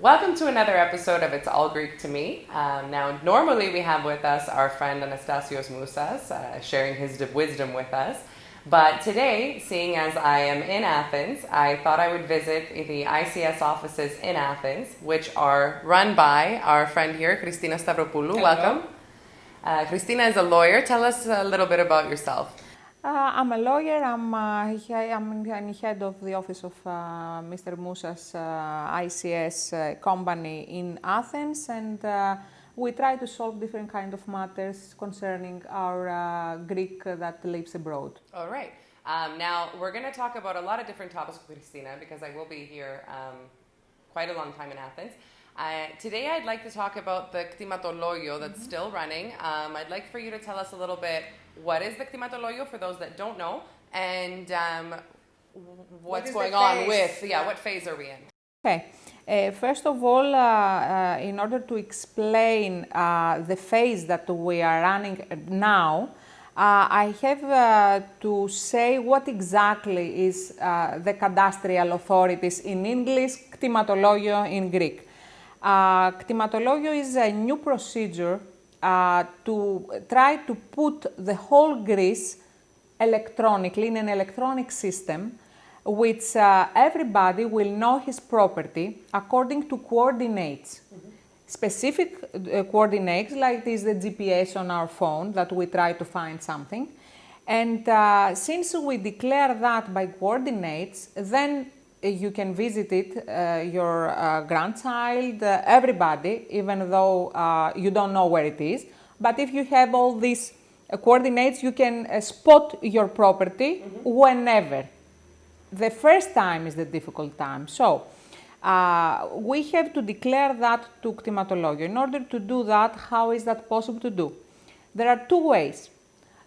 Welcome to another episode of It's All Greek to Me. Now, normally we have with us our friend Anastasios Mousas, sharing his wisdom with us. But today, seeing as I am in Athens, I thought I would visit the ICS offices in Athens, which are run by our friend here, Christina Stavropoulou. Hello. Welcome. Christina is a lawyer. Tell us a little bit about yourself. I'm a lawyer. I'm head of the office of Mr. Mousas ICS company in Athens, and we try to solve different kind of matters concerning our Greek that lives abroad. All right. Now, we're going to talk about a lot of different topics with Christina because I will be here quite a long time in Athens. Today, I'd like to talk about the Ktimatologio that's still running. I'd like for you to tell us a little bit what is the Ktimatologio for those that don't know, and what's going on with, what phase are we in? Okay. First of all, in order to explain the phase that we are running now, I have to say what exactly is the cadastral authorities in English, Ktimatologio in Greek. Ktimatologio is a new procedure to try to put the whole Greece electronically in an electronic system, which everybody will know his property according to coordinates. Specific coordinates, like this the GPS on our phone that we try to find something. And since we declare that by coordinates, then you can visit it, your grandchild, everybody, even though you don't know where it is. But if you have all these coordinates, you can spot your property whenever. The first time is the difficult time. So we have to declare that to Ktimatologio. In order to do that, how is that possible to do? There are two ways.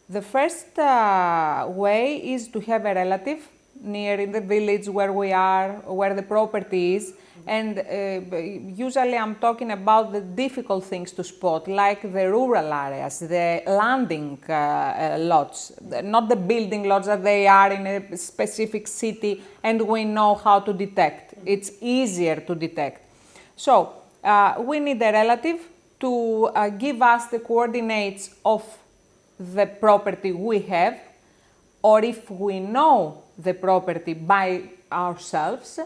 The first way is to have a relative near in the village where we are, where the property is, and usually I'm talking about the difficult things to spot, like the rural areas, the landing lots, not the building lots that they are in a specific city and we know how to detect. It's easier to detect. So we need a relative to give us the coordinates of the property we have, or if we know the property by ourselves,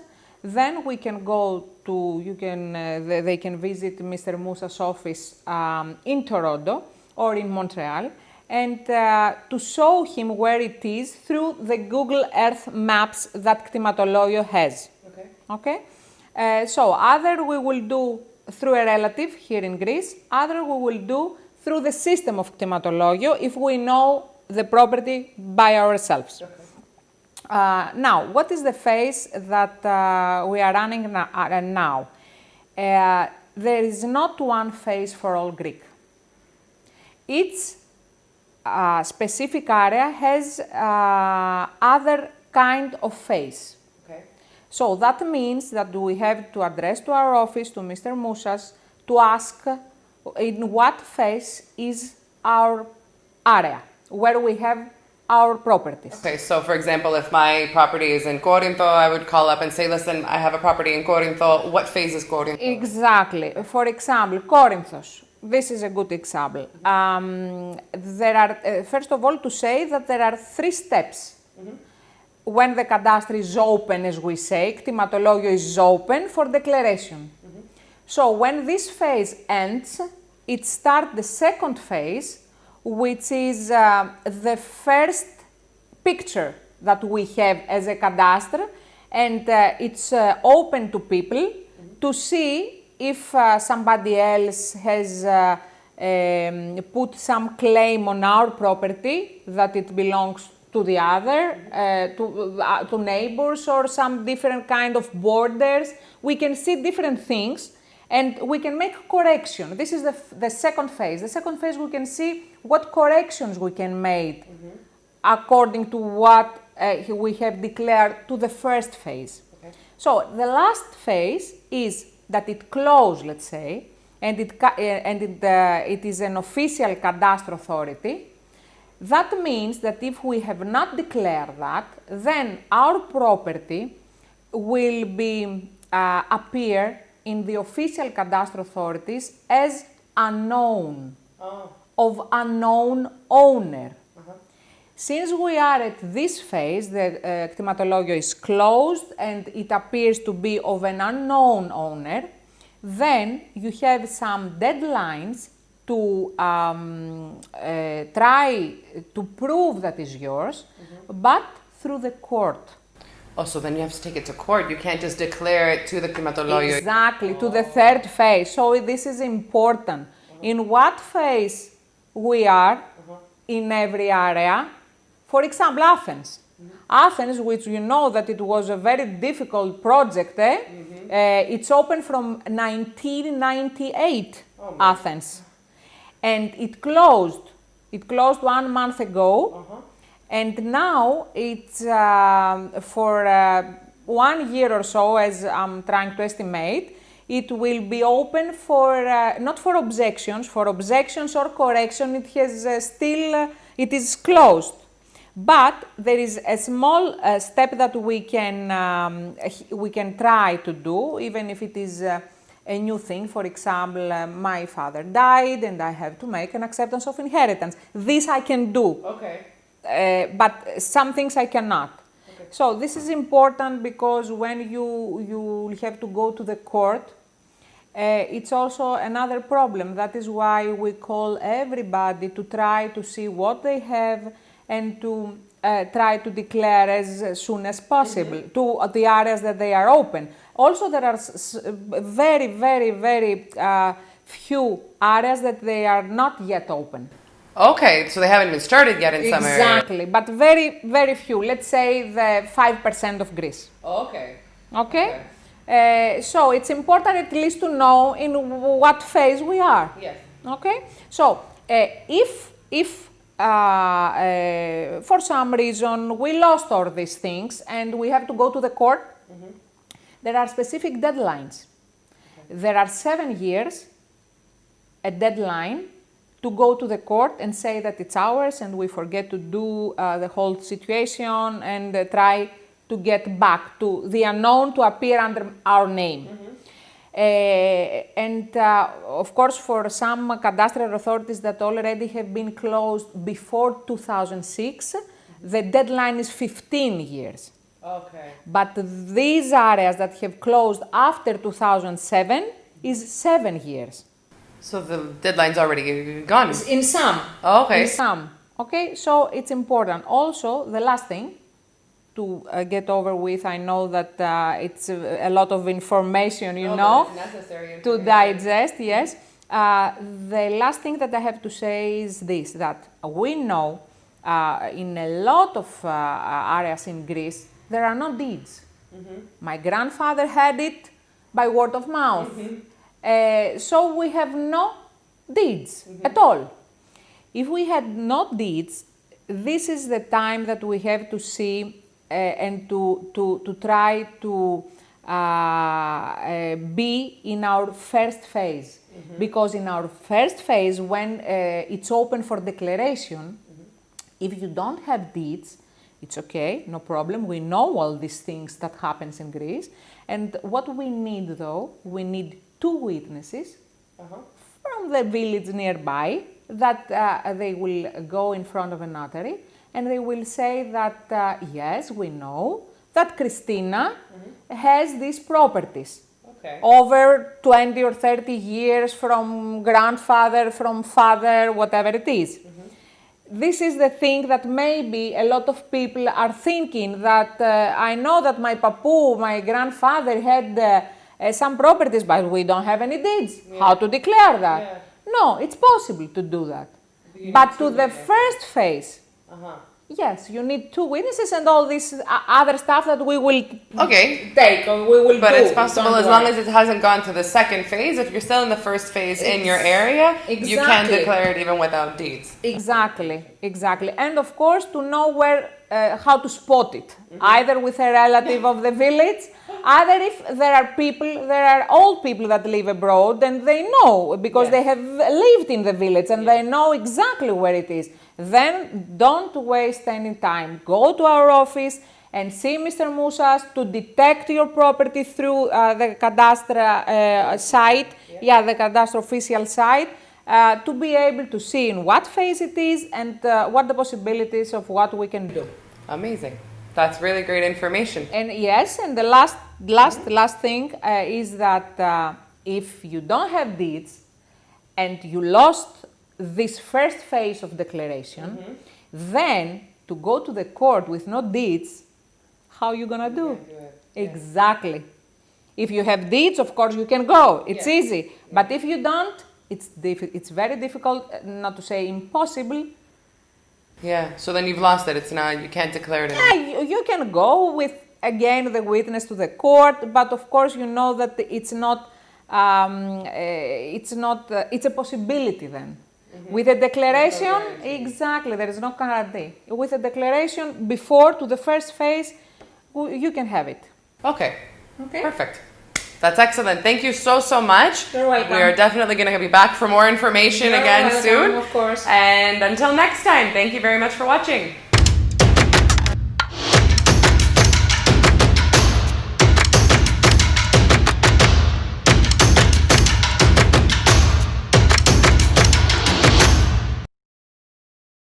then we can go to, they can visit Mr. Mousas' office in Toronto or in Montreal, and to show him where it is through the Google Earth maps that Ktimatologio has. Okay? So either we will do through a relative here in Greece, either we will do through the system of Ktimatologio if we know the property by ourselves. Okay. Now, what is the phase that we are running now? There is not one phase for all Greek. Each specific area has other kind of phase. Okay. So that means that we have to address to our office, to Mr. Mousas, to ask in what phase is our area, where we have our properties. Okay, so for example, if my property is in Corinto, I would call up and say, listen, I have a property in Corinto. What phase is Corinto? Exactly. For example, Corinthos. This is a good example. There are, first of all, to say that there are 3 steps. When the cadastre is open, as we say, Ktimatologio is open for declaration. So when this phase ends, it starts the second phase, which is the first picture that we have as a cadastre, and it's open to people to see if somebody else has put some claim on our property, that it belongs to the other, to neighbors or some different kind of borders. We can see different things and we can make correction. This is the second phase. The second phase, we can see what corrections we can make according to what we have declared to the first phase. Okay. So the last phase is that it closed, let's say, and it is an official cadastral authority. That means that if we have not declared that, then our property will be appear in the official cadastral authorities as unknown, of unknown owner. Since we are at this phase, the Ktimatologio is closed and it appears to be of an unknown owner, then you have some deadlines to try to prove that is yours, but through the court. Oh, so then you have to take it to court. You can't just declare it to the Ktimatologio. Exactly, to the third phase. So this is important. In what phase we are in every area. For example, Athens. Athens, which you know that it was a very difficult project, it's open from 1998, Athens. And it closed 1 month ago. And now it's for 1 year or so, as I'm trying to estimate, it will be open for, not for objections or correction, it is closed. But there is a small step that we can try to do, even if it is a new thing. For example, my father died and I have to make an acceptance of inheritance. This I can do. Okay. But some things I cannot. Okay. So this is important because when you have to go to the court, it's also another problem. That is why we call everybody to try to see what they have and to try to declare as soon as possible to the areas that they are open. Also, there are very, very, very few areas that they are not yet open. Okay, so they haven't even started yet in some areas. Exactly, but very, very few. Let's say the 5% of Greece. Okay. Okay? So it's important at least to know in what phase we are. Yes. Okay? So if for some reason we lost all these things and we have to go to the court, there are specific deadlines. Okay. There are 7 years, a deadline, to go to the court and say that it's ours and we forget to do the whole situation and try to get back to the unknown to appear under our name. And of course, for some cadastral authorities that already have been closed before 2006, the deadline is 15 years. Okay. But these areas that have closed after 2007 is 7 years. So the deadline's already gone? In some. Oh, okay. In some. Okay, so it's important. Also, the last thing to get over with, I know that it's a lot of information, you know, it's necessary to digest, yes. The last thing that I have to say is this, that we know in a lot of areas in Greece, there are no deeds. My grandfather had it by word of mouth. So we have no deeds at all. If we had no deeds, this is the time that we have to see and to try to be in our first phase. Because in our first phase, when it's open for declaration, if you don't have deeds, it's okay, no problem. We know all these things that happens in Greece. And what we need though, we need 2 witnesses from the village nearby that they will go in front of a notary and they will say that, yes, we know that Christina has these properties. Okay. Over 20 or 30 years from grandfather, from father, whatever it is. This is the thing that maybe a lot of people are thinking that I know that my papu, my grandfather had some properties, but we don't have any deeds. How to declare that? No, it's possible to do that. But to the first phase, yes, you need 2 witnesses and all this other stuff that we will take or we will but do. It's possible as long as it hasn't gone to the second phase. If you're still in the first phase in your area, you can declare it even without deeds. Exactly. And of course, to know where, how to spot it, either with a relative of the village, either if there are old people that live abroad and they know because they have lived in the village and they know exactly where it is. Then don't waste any time. Go to our office and see Mr. Mousas to detect your property through the cadastre site, the cadastre official site, to be able to see in what phase it is and what the possibilities of what we can do. Amazing. That's really great information. And yes, and the last thing is that if you don't have deeds and you lost this first phase of declaration, then to go to the court with no deeds, how are you going to do? Exactly. If you have deeds, of course, you can go. It's easy. But if you don't, it's very difficult, not to say impossible. Yeah, so then you've lost it. It's not, you can't declare it anymore. Yeah, you can go with, again, the witness to the court, but of course you know that it's a possibility then. With a declaration, exactly, there is no guarantee. With a declaration before to the first phase, you can have it. Okay. Perfect. That's excellent. Thank you so much. You're welcome. We are definitely going to be back for more information again soon. Of course. And until next time, thank you very much for watching.